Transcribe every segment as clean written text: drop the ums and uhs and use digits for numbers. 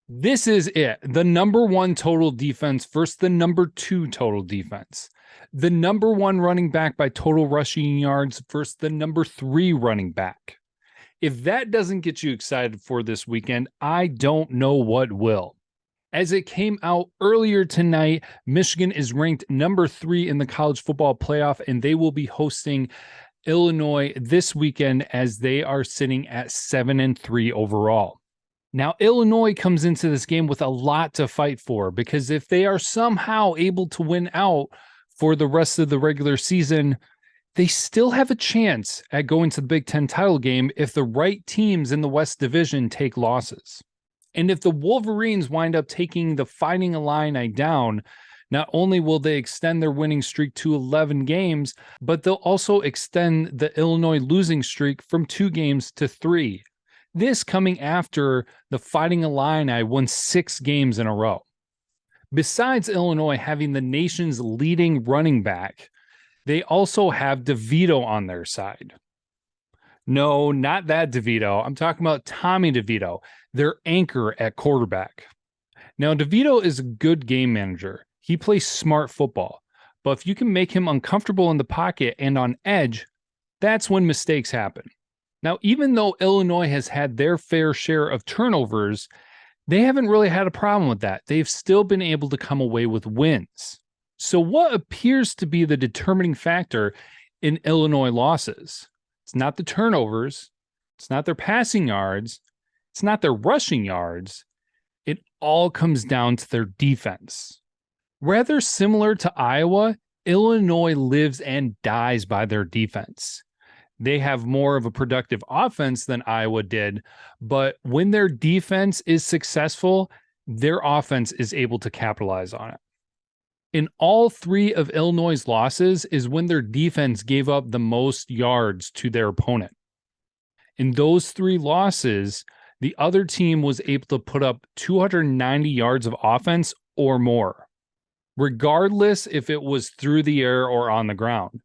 This is it. The number one total defense versus the number two total defense. The number one running back by total rushing yards versus the number three running back. If that doesn't get you excited for this weekend, I don't know what will. As it came out earlier tonight, Michigan is ranked number 3 in the college football playoff, and they will be hosting Illinois this weekend as they are sitting at 7-3 overall. Now, Illinois comes into this game with a lot to fight for, because if they are somehow able to win out for the rest of the regular season, they still have a chance at going to the Big Ten title game if the right teams in the West Division take losses. And if the Wolverines wind up taking the Fighting Illini down, not only will they extend their winning streak to 11 games, but they'll also extend the Illinois losing streak from 2 games to 3. This coming after the Fighting Illini won 6 games in a row. Besides Illinois having the nation's leading running back, they also have DeVito on their side. No, not that DeVito. I'm talking about Tommy DeVito, their anchor at quarterback. Now, DeVito is a good game manager. He plays smart football. But if you can make him uncomfortable in the pocket and on edge, that's when mistakes happen. Now, even though Illinois has had their fair share of turnovers, they haven't really had a problem with that. They've still been able to come away with wins. So what appears to be the determining factor in Illinois losses? It's not the turnovers. It's not their passing yards. It's not their rushing yards. It all comes down to their defense. Rather similar to Iowa, Illinois lives and dies by their defense. They have more of a productive offense than Iowa did, but when their defense is successful, their offense is able to capitalize on it. In all 3 of Illinois' losses is when their defense gave up the most yards to their opponent. In those 3 losses, the other team was able to put up 290 yards of offense or more, regardless if it was through the air or on the ground.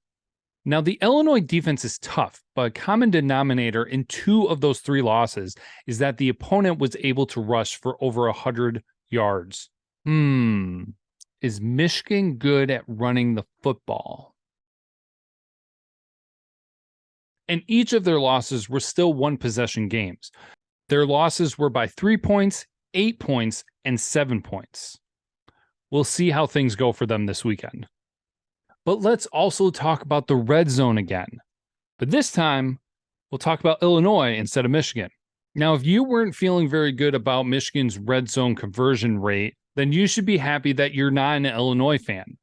Now, the Illinois defense is tough, but a common denominator in 2 of those 3 losses is that the opponent was able to rush for over 100 yards. Is Michigan good at running the football? And each of their losses were still 1-possession games. Their losses were by 3 points, 8 points, and 7 points. We'll see how things go for them this weekend. But let's also talk about the red zone again. But this time, we'll talk about Illinois instead of Michigan. Now, if you weren't feeling very good about Michigan's red zone conversion rate, then you should be happy that you're not an Illinois fan,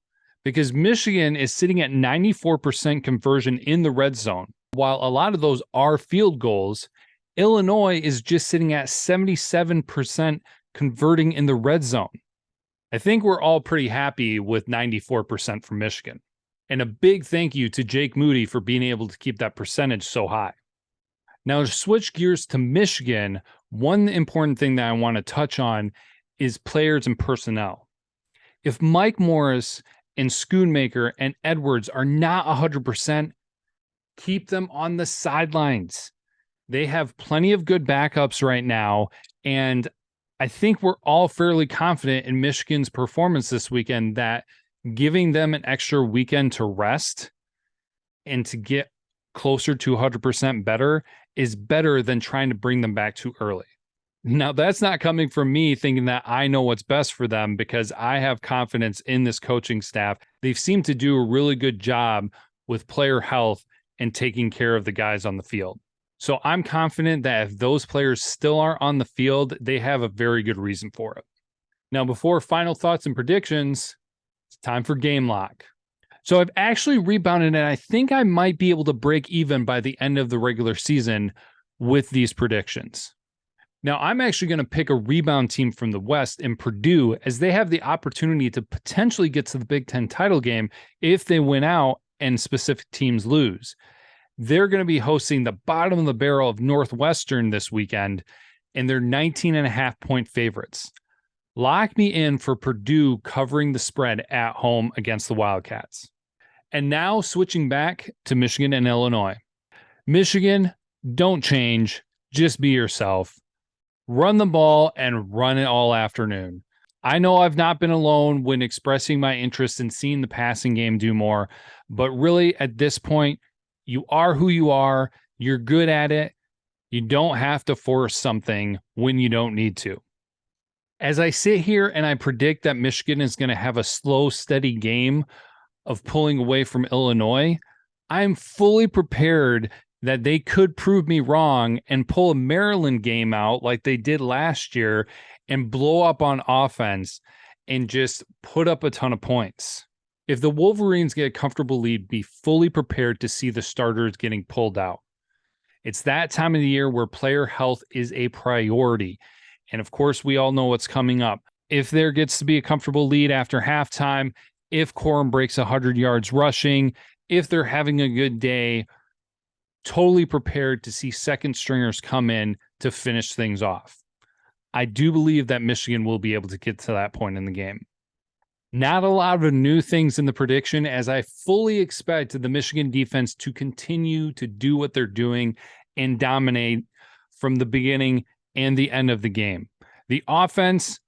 because Michigan is sitting at 94% conversion in the red zone. While a lot of those are field goals, Illinois is just sitting at 77% converting in the red zone. I think we're all pretty happy with 94% from Michigan. And a big thank you to Jake Moody for being able to keep that percentage so high. Now, to switch gears to Michigan, one important thing that I want to touch on is players and personnel. If Mike Morris and Schoonmaker and Edwards are not 100%, keep them on the sidelines. They have plenty of good backups right now, and I think we're all fairly confident in Michigan's performance this weekend that giving them an extra weekend to rest and to get closer to 100% better is better than trying to bring them back too early. Now, that's not coming from me thinking that I know what's best for them, because I have confidence in this coaching staff. They've seemed to do a really good job with player health and taking care of the guys on the field. So I'm confident that if those players still are on the field, they have a very good reason for it. Now, before final thoughts and predictions, it's time for Game Lock. So I've actually rebounded, and I think I might be able to break even by the end of the regular season with these predictions. Now, I'm actually going to pick a rebound team from the West in Purdue, as they have the opportunity to potentially get to the Big Ten title game if they win out and specific teams lose. They're going to be hosting the bottom of the barrel of Northwestern this weekend, and they're 19.5-point favorites. Lock me in for Purdue covering the spread at home against the Wildcats. And now switching back to Michigan and Illinois. Michigan, don't change. Just be yourself. run the ball and run it all afternoon. I know I've not been alone when expressing my interest in seeing the passing game do more, but really at this point, you are who you are. You're good at it. You don't have to force something when you don't need to. As I sit here and I predict that Michigan is going to have a slow, steady game of pulling away from Illinois, I'm fully prepared that they could prove me wrong and pull a Maryland game out like they did last year and blow up on offense and just put up a ton of points. If the Wolverines get a comfortable lead, be fully prepared to see the starters getting pulled out. It's that time of the year where player health is a priority. And of course, we all know what's coming up. If there gets to be a comfortable lead after halftime, if Corum breaks 100 yards rushing, if they're having a good day, totally prepared to see second stringers come in to finish things off. I do believe that Michigan will be able to get to that point in the game. Not a lot of new things in the prediction, as I fully expect the Michigan defense to continue to do what they're doing and dominate from the beginning and the end of the game. The offense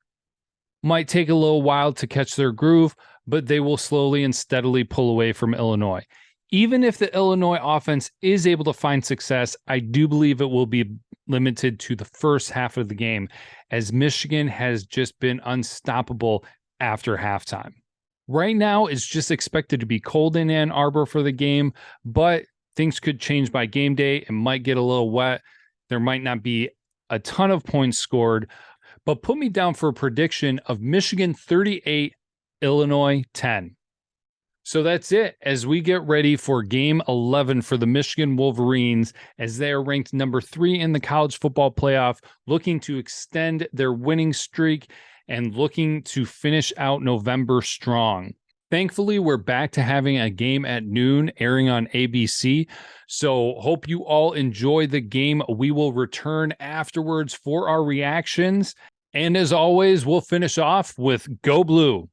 might take a little while to catch their groove, but they will slowly and steadily pull away from Illinois. Even if the Illinois offense is able to find success, I do believe it will be limited to the first half of the game, as Michigan has just been unstoppable after halftime. Right now, it's just expected to be cold in Ann Arbor for the game, but things could change by game day. It might get a little wet. There might not be a ton of points scored, but put me down for a prediction of Michigan 38, Illinois 10. So that's it as we get ready for game 11 for the Michigan Wolverines, as they are ranked number 3 in the college football playoff, looking to extend their winning streak and looking to finish out November strong. Thankfully, we're back to having a game at noon airing on ABC. So hope you all enjoy the game. We will return afterwards for our reactions. And as always, we'll finish off with Go Blue.